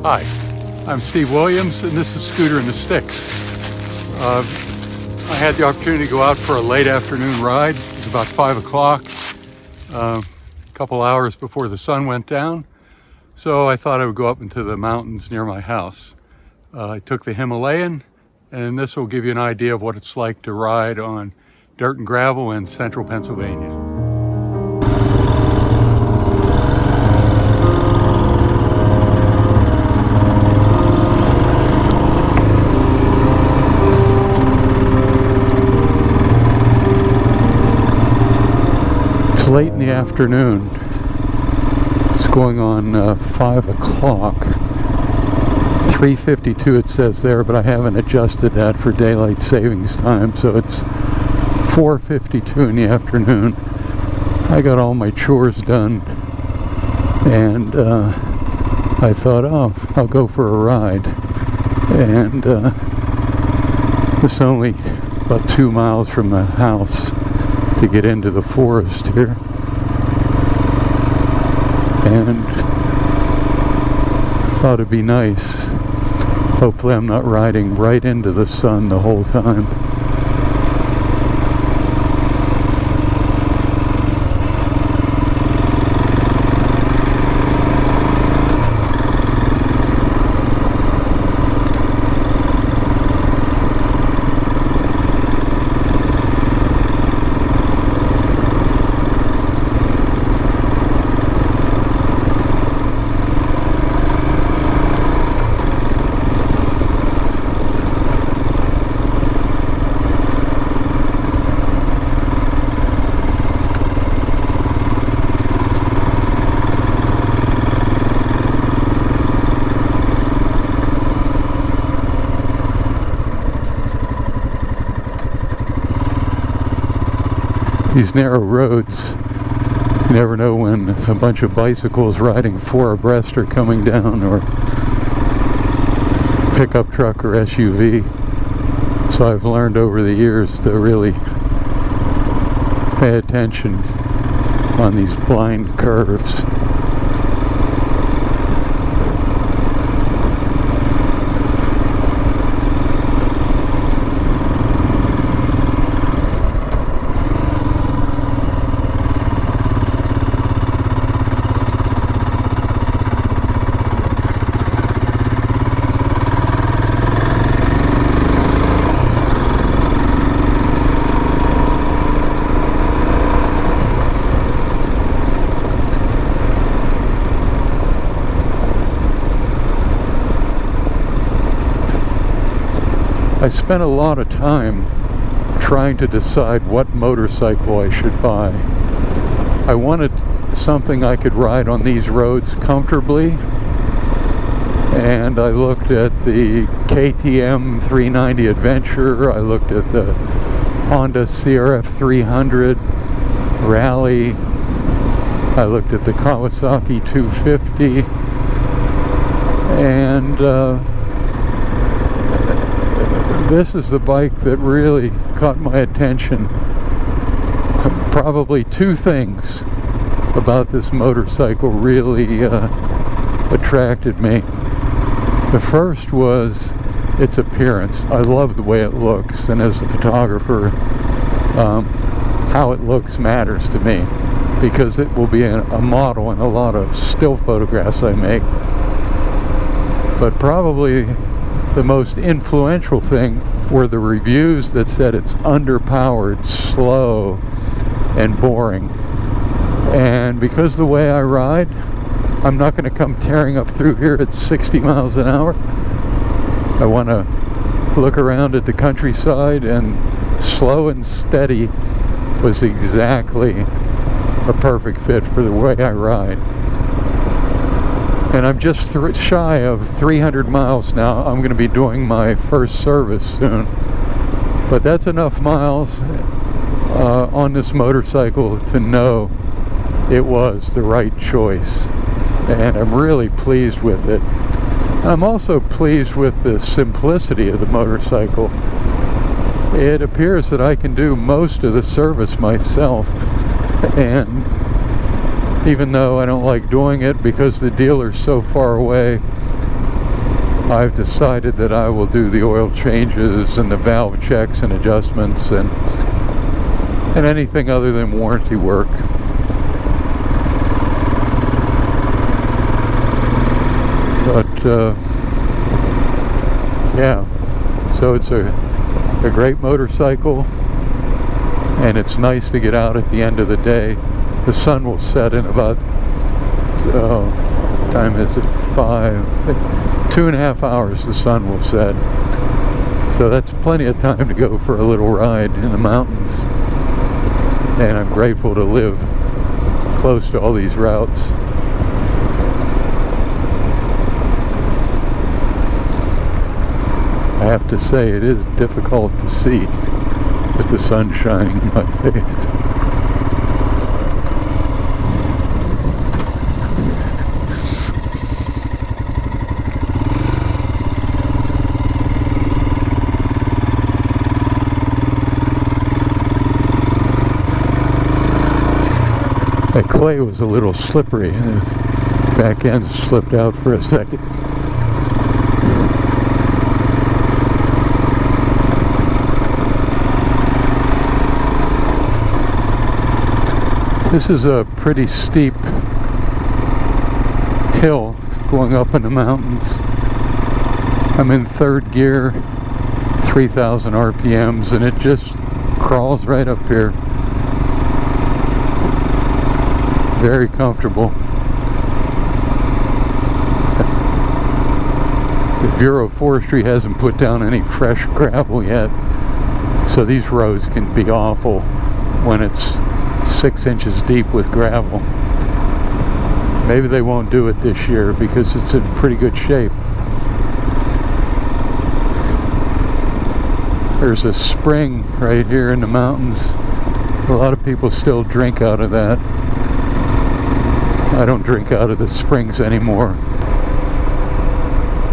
Hi, I'm Steve Williams, and this is Scooter and the Sticks. I had the opportunity to go out for a late afternoon ride. It was about 5 o'clock, a couple hours before the sun went down. So I thought I would go up into the mountains near my house. I took the Himalayan, and this will give you an idea of what it's like to ride on dirt and gravel in central Pennsylvania. It's late in the afternoon. It's going on 5 o'clock. 3:52 it says there, but I haven't adjusted that for daylight savings time, so it's 4:52 in the afternoon. I got all my chores done, and I thought, oh, I'll go for a ride. And it's only about 2 miles from the house to get into the forest here. And I thought it'd be nice. Hopefully I'm not riding right into the sun the whole time. These narrow roads, you never know when a bunch of bicycles riding 4 abreast are coming down, or pickup truck or SUV. So I've learned over the years to really pay attention on these blind curves. I spent a lot of time trying to decide what motorcycle I should buy. I wanted something I could ride on these roads comfortably, and I looked at the KTM 390 Adventure, I looked at the Honda CRF 300 Rally, I looked at the Kawasaki 250, and this is the bike that really caught my attention. Probably two things about this motorcycle really attracted me. The first was its appearance. I love the way it looks, and as a photographer, how it looks matters to me, because it will be a model in a lot of still photographs I make. But probably the most influential thing were the reviews that said it's underpowered, slow, and boring. And because the way I ride, I'm not going to come tearing up through here at 60 miles an hour. I want to look around at the countryside, and slow and steady was exactly a perfect fit for the way I ride. And I'm just shy of 300 miles now. I'm going to be doing my first service soon. But that's enough miles on this motorcycle to know it was the right choice. And I'm really pleased with it. I'm also pleased with the simplicity of the motorcycle. It appears that I can do most of the service myself. And even though I don't like doing it because the dealer's so far away, I've decided that I will do the oil changes and the valve checks and adjustments and anything other than warranty work. But yeah, so it's a great motorcycle, and it's nice to get out at the end of the day. The sun will set in about what time is it? 2.5 hours the sun will set, so that's plenty of time to go for a little ride in the mountains. And I'm grateful to live close to all these routes. I have to say, it is difficult to see with the sun shining in my face. That clay was a little slippery, and the back end slipped out for a second. This is a pretty steep hill going up in the mountains. I'm in third gear, 3,000 RPMs, and it just crawls right up here. Very comfortable. The Bureau of Forestry hasn't put down any fresh gravel yet, so these roads can be awful when it's 6 inches deep with gravel. Maybe they won't do it this year because it's in pretty good shape. There's a spring right here in the mountains. A lot of people still drink out of that. I don't drink out of the springs anymore.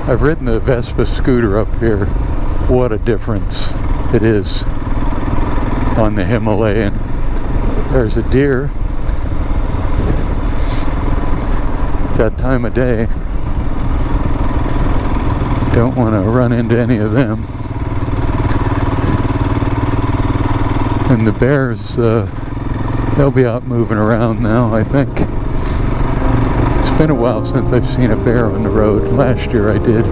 I've ridden the Vespa scooter up here. What a difference it is on the Himalayan. There's a deer. It's that time of day. Don't want to run into any of them. And the bears, they'll be out moving around now, I think. It's been a while since I've seen a bear on the road. Last year I did.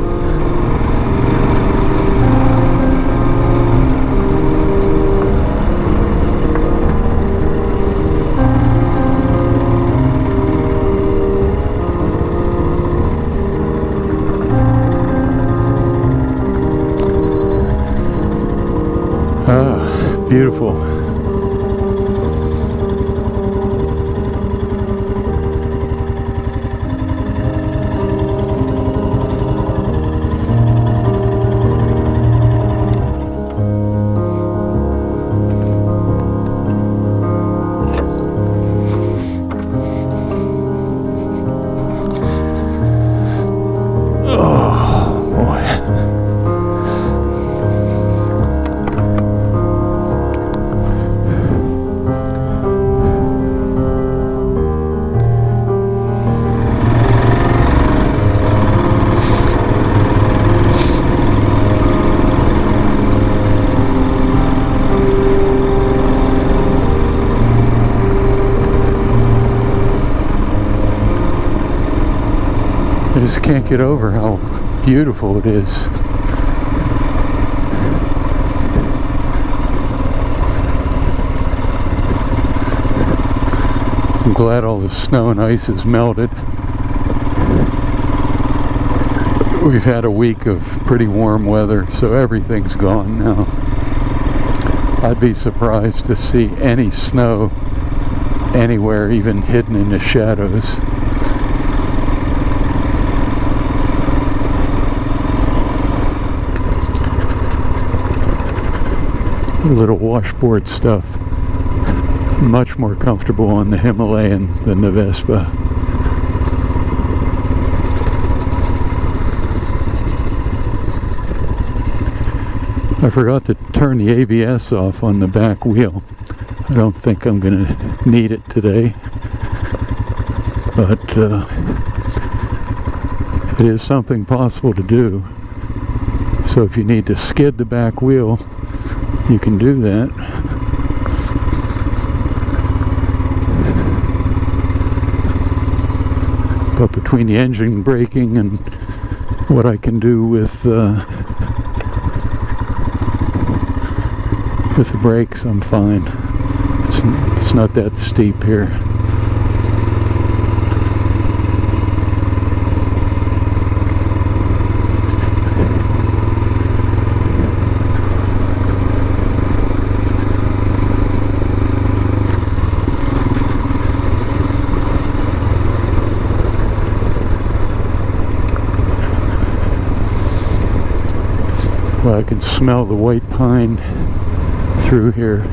Ah, beautiful. I just can't get over how beautiful it is. I'm glad all the snow and ice has melted. We've had a week of pretty warm weather, so everything's gone now. I'd be surprised to see any snow anywhere, even hidden in the shadows. Little washboard stuff. Much more comfortable on the Himalayan than the Vespa. I forgot to turn the ABS off on the back wheel. I don't think I'm going to need it today, but it is something possible to do. So if you need to skid the back wheel, you can do that. But between the engine braking and what I can do with the brakes, I'm fine. It's not that steep here. Well, I can smell the white pine through here.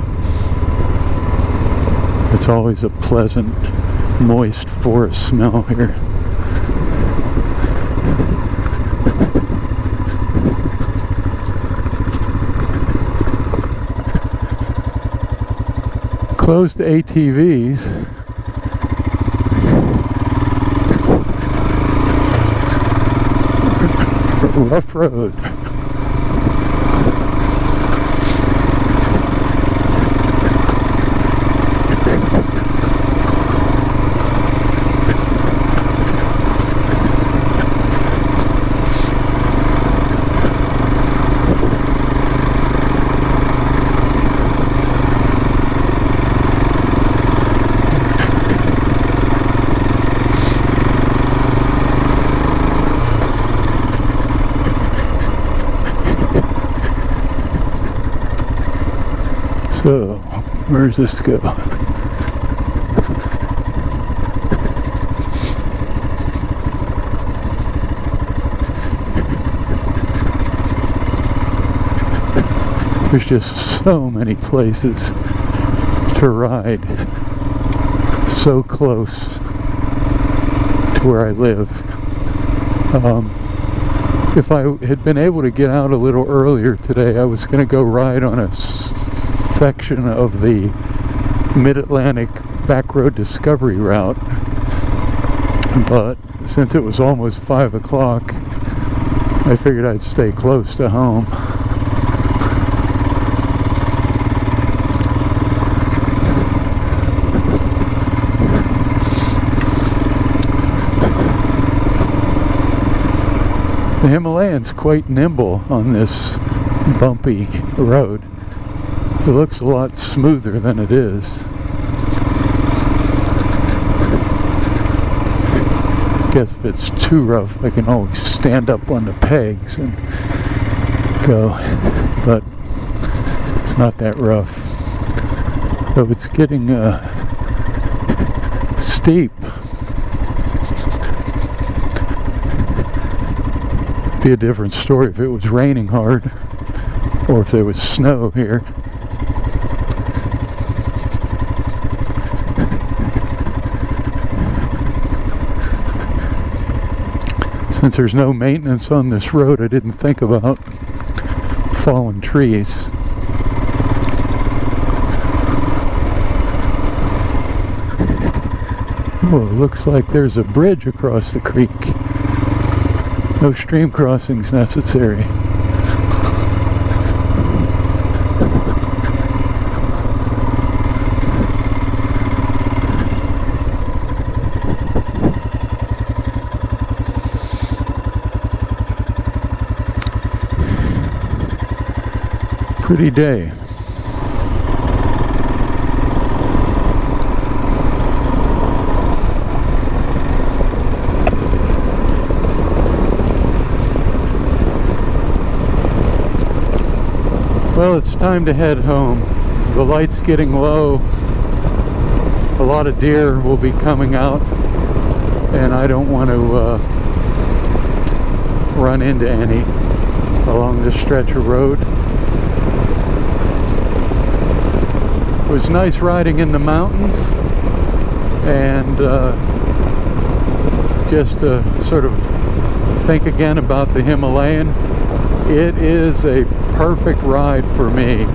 It's always a pleasant, moist forest smell here. Closed ATVs. Rough road. So, where does this go? There's just so many places to ride, so close to where I live. If I had been able to get out a little earlier today, I was going to go ride on a section of the Mid-Atlantic Backroad Discovery Route, but since it was almost 5 o'clock, I figured I'd stay close to home. The Himalayan's quite nimble on this bumpy road. It looks a lot smoother than it is. I guess if it's too rough, I can always stand up on the pegs and go, but it's not that rough. So it's getting steep. It'd be a different story if it was raining hard or if there was snow here. Since there's no maintenance on this road, I didn't think about fallen trees. Oh, it looks like there's a bridge across the creek. No stream crossings necessary. Pretty day. Well, it's time to head home. The light's getting low. A lot of deer will be coming out, and I don't want to run into any along this stretch of road. It was nice riding in the mountains, and just to sort of think again about the Himalayan. It is a perfect ride for me.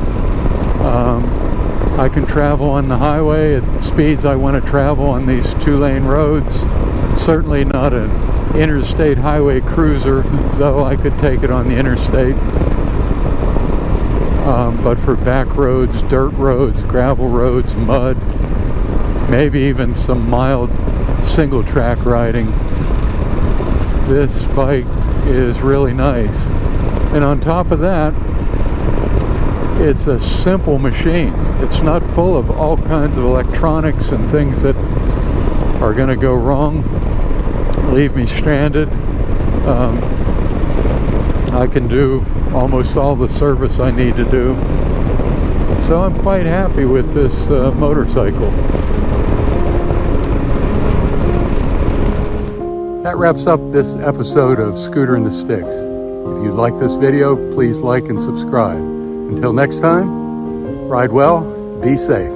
I can travel on the highway at speeds I want to travel on these 2-lane roads. It's certainly not an interstate highway cruiser, though I could take it on the interstate. But for back roads, dirt roads, gravel roads, mud, maybe even some mild single track riding, this bike is really nice. And on top of that, it's a simple machine. It's not full of all kinds of electronics and things that are going to go wrong, leave me stranded. I can do almost all the service I need to do. So I'm quite happy with this motorcycle. That wraps up this episode of Scooter and the Sticks. If you like this video, please like and subscribe. Until next time, ride well, be safe.